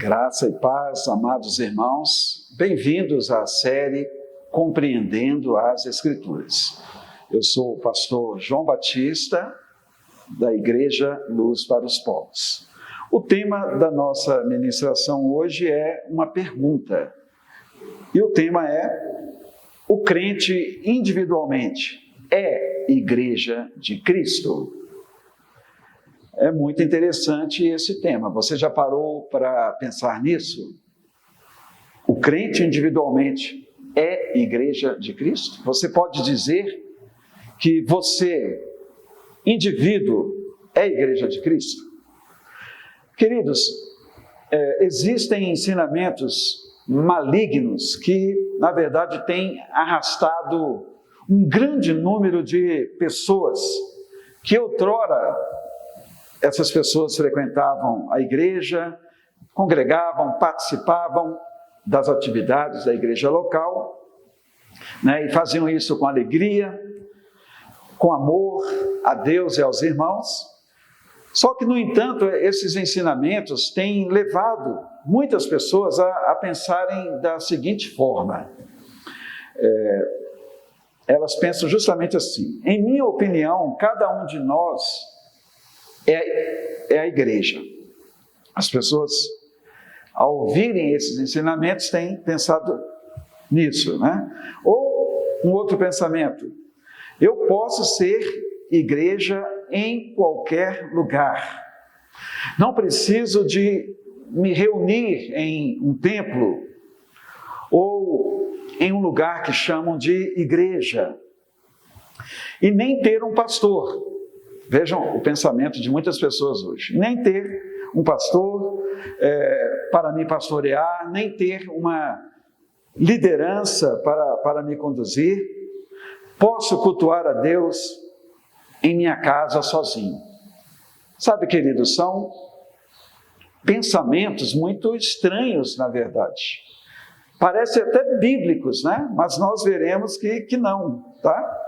Graça e paz, amados irmãos, bem-vindos à série Compreendendo as Escrituras. Eu sou o pastor João Batista, da Igreja Luz para os Povos. O tema da nossa ministração hoje é uma pergunta, e o tema é: o crente individualmente é Igreja de Cristo? É muito interessante esse tema. Você já parou para pensar nisso? O crente individualmente é Igreja de Cristo? Você pode dizer que você, indivíduo, é Igreja de Cristo? Queridos, existem ensinamentos malignos que, na verdade, têm arrastado um grande número de pessoas que outrora essas pessoas frequentavam a igreja, congregavam, participavam das atividades da igreja local, e faziam isso com alegria, com amor a Deus e aos irmãos. Só que, no entanto, esses ensinamentos têm levado muitas pessoas a pensarem da seguinte forma. Elas pensam justamente assim: em minha opinião, cada um de nós é a igreja. As pessoas, ao ouvirem esses ensinamentos, têm pensado nisso, Ou um outro pensamento: eu posso ser igreja em qualquer lugar. Não preciso de me reunir em um templo ou em um lugar que chamam de igreja, e nem ter um pastor. Vejam o pensamento de muitas pessoas hoje: nem ter um pastor para me pastorear, nem ter uma liderança para me conduzir. Posso cultuar a Deus em minha casa sozinho. Sabe, queridos, são pensamentos muito estranhos, na verdade. Parecem até bíblicos, Mas nós veremos que não, tá?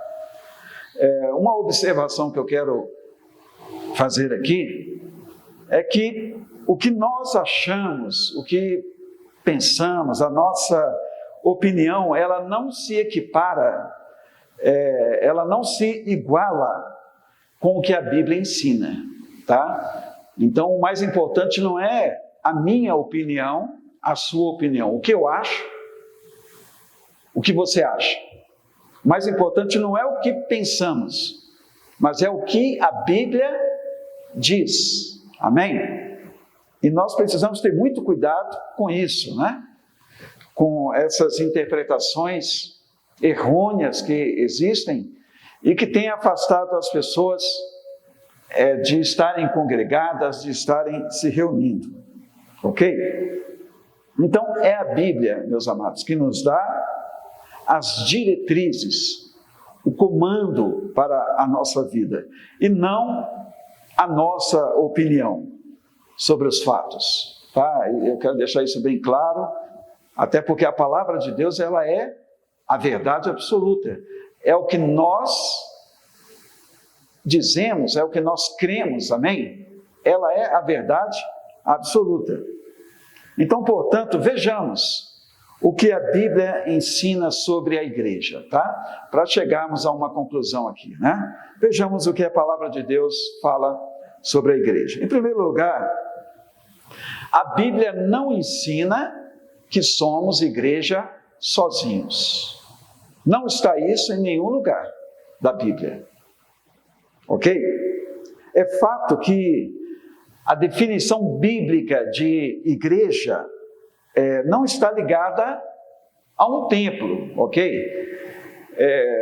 Uma observação que eu quero fazer aqui é que o que nós achamos, o que pensamos, a nossa opinião, ela não se equipara, ela não se iguala com o que a Bíblia ensina, tá? Então, o mais importante não é a minha opinião, a sua opinião, o que eu acho, o que você acha. O mais importante não é o que pensamos, mas é o que a Bíblia diz. Amém? E nós precisamos ter muito cuidado com isso, Com essas interpretações errôneas que existem e que têm afastado as pessoas de estarem congregadas, de estarem se reunindo. Ok? Então, é a Bíblia, meus amados, que nos dá as diretrizes, o comando para a nossa vida, e não a nossa opinião sobre os fatos, tá? Eu quero deixar isso bem claro, até porque a palavra de Deus, ela é a verdade absoluta, é o que nós dizemos, é o que nós cremos, amém? Ela é a verdade absoluta. Então, portanto, vejamos o que a Bíblia ensina sobre a igreja, tá? Para chegarmos a uma conclusão aqui, Vejamos o que a palavra de Deus fala sobre a igreja. Em primeiro lugar, a Bíblia não ensina que somos igreja sozinhos. Não está isso em nenhum lugar da Bíblia. Ok? É fato que a definição bíblica de igreja não está ligada a um templo, ok?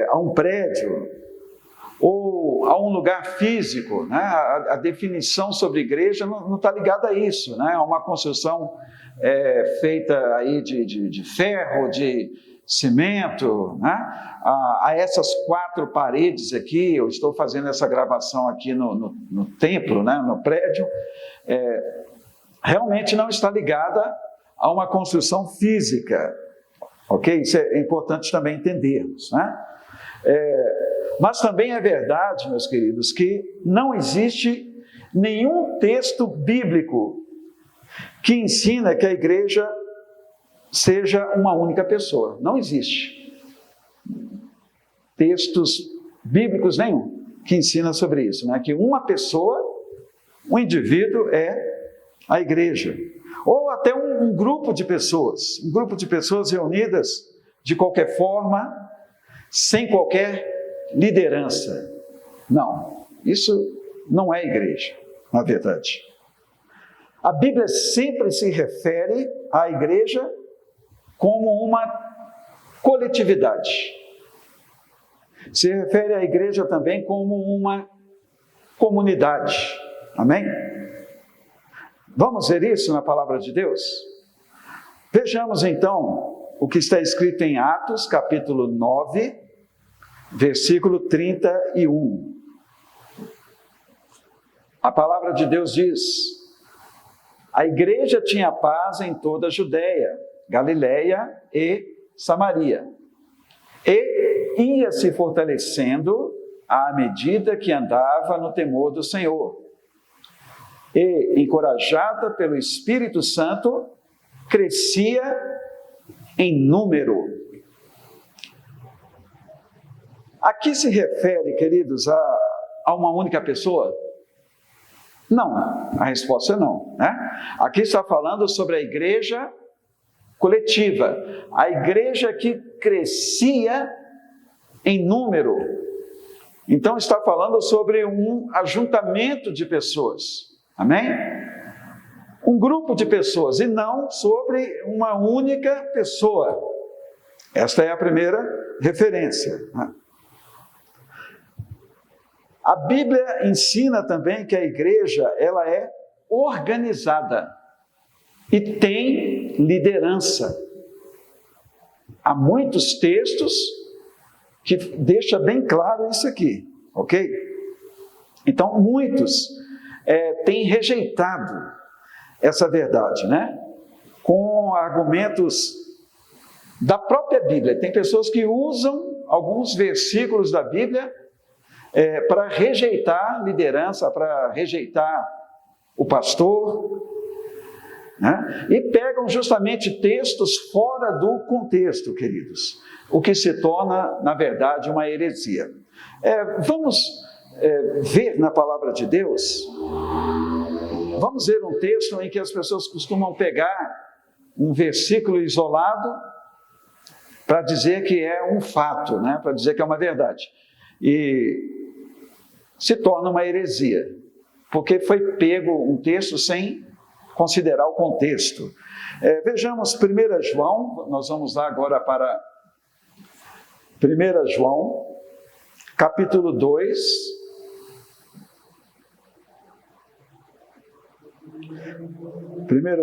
A um prédio, ou a um lugar físico, A definição sobre igreja não está ligada a isso, A uma construção feita aí de ferro, de cimento, a essas 4 paredes aqui. Eu estou fazendo essa gravação aqui no templo, no prédio. Realmente não está ligada a uma construção física, ok? Isso é importante também entendermos, Mas também é verdade, meus queridos, que não existe nenhum texto bíblico que ensina que a igreja seja uma única pessoa. Não existe textos bíblicos nenhum que ensina sobre isso, né? Que uma pessoa, um indivíduo é a igreja. Ou até um grupo de pessoas reunidas de qualquer forma, sem qualquer liderança. Não, isso não é igreja, na verdade. A Bíblia sempre se refere à igreja como uma coletividade. Se refere à igreja também como uma comunidade. Amém? Vamos ver isso na palavra de Deus? Vejamos então o que está escrito em Atos, capítulo 9, versículo 31. A palavra de Deus diz: a igreja tinha paz em toda a Judéia, Galiléia e Samaria, e ia se fortalecendo à medida que andava no temor do Senhor. E, encorajada pelo Espírito Santo, crescia em número. Aqui se refere, queridos, a uma única pessoa? Não, a resposta é não, né? Aqui está falando sobre a igreja coletiva, a igreja que crescia em número. Então está falando sobre um ajuntamento de pessoas. Amém? Um grupo de pessoas, e não sobre uma única pessoa. Esta é a primeira referência. A Bíblia ensina também que a igreja, ela é organizada e tem liderança. Há muitos textos que deixam bem claro isso aqui, ok? Então, muitos têm rejeitado essa verdade, né? Com argumentos da própria Bíblia. Tem pessoas que usam alguns versículos da Bíblia para rejeitar liderança, para rejeitar o pastor, né? E pegam justamente textos fora do contexto, queridos, o que se torna, na verdade, uma heresia. Vamos ver na palavra de Deus. Vamos ver um texto em que as pessoas costumam pegar um versículo isolado para dizer que é um fato, né? Para dizer que é uma verdade. E se torna uma heresia, porque foi pego um texto sem considerar o contexto. Vejamos 1 João, nós vamos lá agora para 1 João, capítulo 2,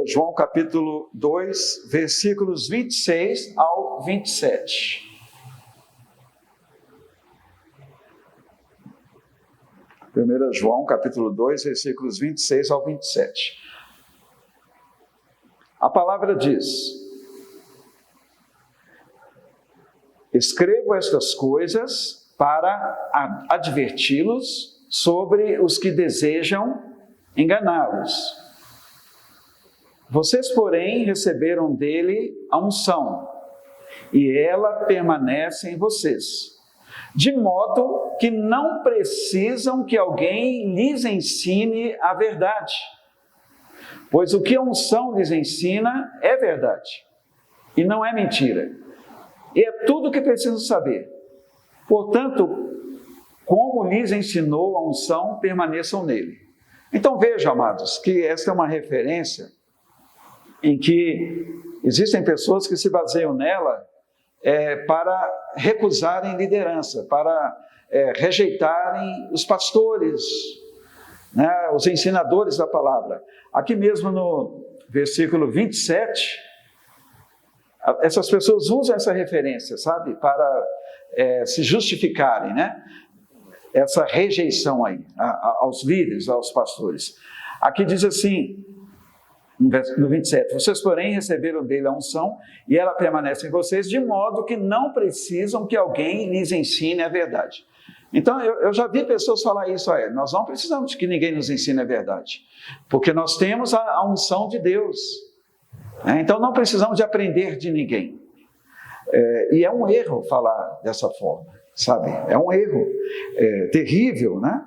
João capítulo 2, versículos 26 ao 27. 1 João capítulo 2, versículos 26 ao 27. A palavra diz: escrevo estas coisas para adverti-los sobre os que desejam enganá-los. Vocês, porém, receberam dele a unção, e ela permanece em vocês, de modo que não precisam que alguém lhes ensine a verdade, pois o que a unção lhes ensina é verdade, e não é mentira, e é tudo o que precisam saber. Portanto, como lhes ensinou a unção, permaneçam nele. Então vejam, amados, que esta é uma referência em que existem pessoas que se baseiam nela para recusarem liderança, para rejeitarem os pastores, né, os ensinadores da palavra. Aqui mesmo no versículo 27, essas pessoas usam essa referência, sabe, para se justificarem, né, essa rejeição aí aos líderes, aos pastores. Aqui diz assim, no 27, vocês, porém, receberam dele a unção, e ela permanece em vocês, de modo que não precisam que alguém lhes ensine a verdade. Então, eu já vi pessoas falar isso, nós não precisamos de que ninguém nos ensine a verdade, porque nós temos a unção de Deus, né? Então não precisamos de aprender de ninguém. E é um erro falar dessa forma, sabe? É um erro terrível, né?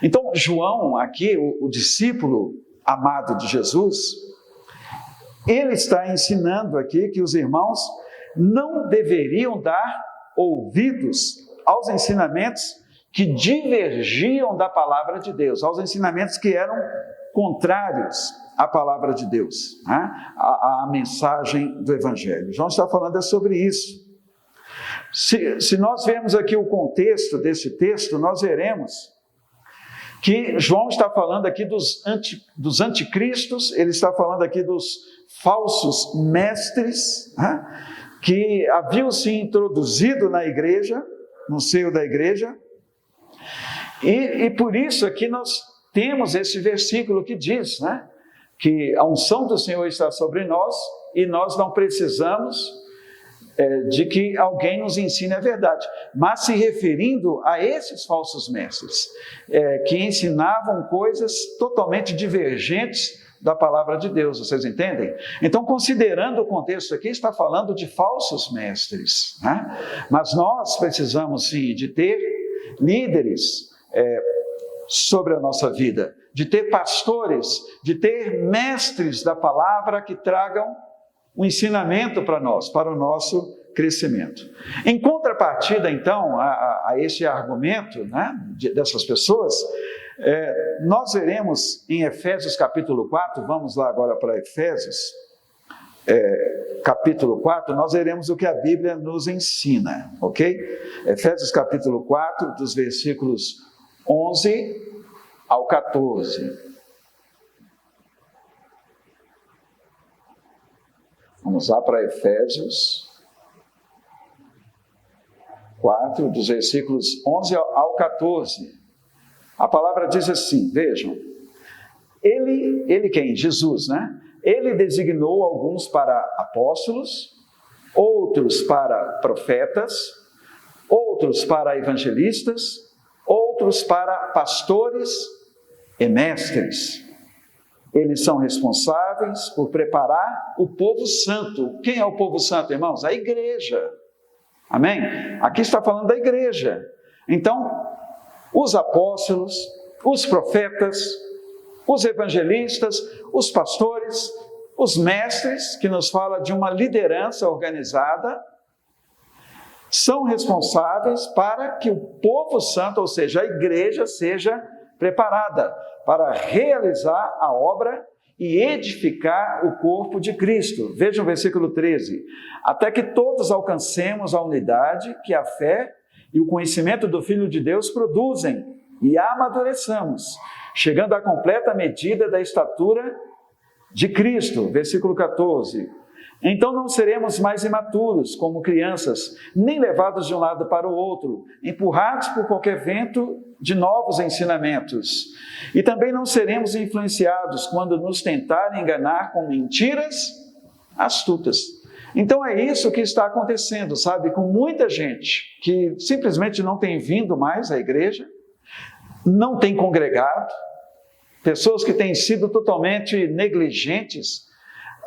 Então, João aqui, o discípulo amado de Jesus, ele está ensinando aqui que os irmãos não deveriam dar ouvidos aos ensinamentos que divergiam da palavra de Deus, aos ensinamentos que eram contrários à palavra de Deus, né? à mensagem do Evangelho. João está falando sobre isso. Se nós vermos aqui o contexto desse texto, nós veremos que João está falando aqui dos anticristos, ele está falando aqui dos falsos mestres, né? Que haviam se introduzido na igreja, no seio da igreja, e por isso aqui nós temos esse versículo que diz, né, que a unção do Senhor está sobre nós e nós não precisamos de que alguém nos ensine a verdade, mas se referindo a esses falsos mestres, que ensinavam coisas totalmente divergentes da palavra de Deus, vocês entendem? Então, considerando o contexto aqui, está falando de falsos mestres, né? Mas nós precisamos sim de ter líderes sobre a nossa vida, de ter pastores, de ter mestres da palavra que tragam um ensinamento para nós, para o nosso crescimento. Em contrapartida, então, a esse argumento, né, dessas pessoas, nós veremos em Efésios capítulo 4, vamos lá agora para Efésios, capítulo 4, nós veremos o que a Bíblia nos ensina, ok? Efésios capítulo 4, dos versículos 11 ao 14. Vamos lá para Efésios 4, dos versículos 11 ao 14. A palavra diz assim, vejam, ele quem? Jesus, né? Ele designou alguns para apóstolos, outros para profetas, outros para evangelistas, outros para pastores e mestres. Eles são responsáveis por preparar o povo santo. Quem é o povo santo, irmãos? A igreja. Amém? Aqui está falando da igreja. Então, os apóstolos, os profetas, os evangelistas, os pastores, os mestres, que nos fala de uma liderança organizada, são responsáveis para que o povo santo, ou seja, a igreja, seja preparada para realizar a obra e edificar o corpo de Cristo. Vejam o versículo 13. Até que todos alcancemos a unidade que a fé e o conhecimento do Filho de Deus produzem e amadureçamos, chegando à completa medida da estatura de Cristo. Versículo 14. Então não seremos mais imaturos, como crianças, nem levados de um lado para o outro, empurrados por qualquer vento de novos ensinamentos. E também não seremos influenciados quando nos tentarem enganar com mentiras astutas. Então é isso que está acontecendo, sabe? Com muita gente que simplesmente não tem vindo mais à igreja, não tem congregado, pessoas que têm sido totalmente negligentes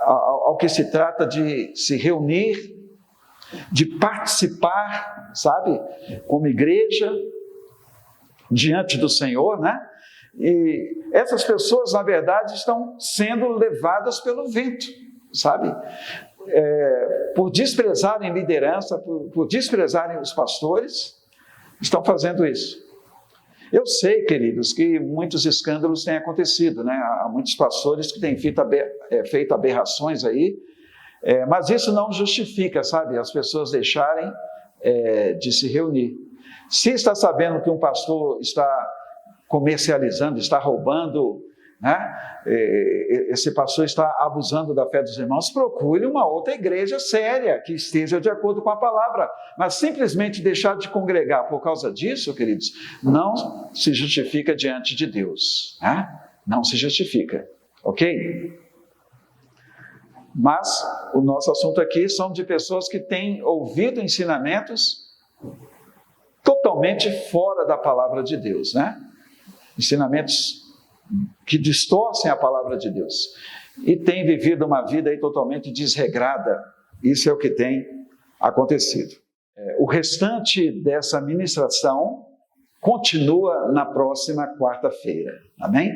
ao que se trata de se reunir, de participar, sabe, como igreja, diante do Senhor, né? E essas pessoas, na verdade, estão sendo levadas pelo vento, sabe? Por desprezarem liderança, por desprezarem os pastores, estão fazendo isso. Eu sei, queridos, que muitos escândalos têm acontecido, né? Há muitos pastores que têm feito aberrações aí, mas isso não justifica, sabe, as pessoas deixarem de se reunir. Se está sabendo que um pastor está comercializando, está roubando, né? Esse pastor está abusando da fé dos irmãos, procure uma outra igreja séria, que esteja de acordo com a palavra. Mas simplesmente deixar de congregar por causa disso, queridos, não se justifica diante de Deus, né? Não se justifica, ok? Mas o nosso assunto aqui são de pessoas que têm ouvido ensinamentos totalmente fora da palavra de Deus, né? Ensinamentos que distorcem a palavra de Deus. E tem vivido uma vida aí totalmente desregrada. Isso é o que tem acontecido. O restante dessa ministração continua na próxima quarta-feira. Amém?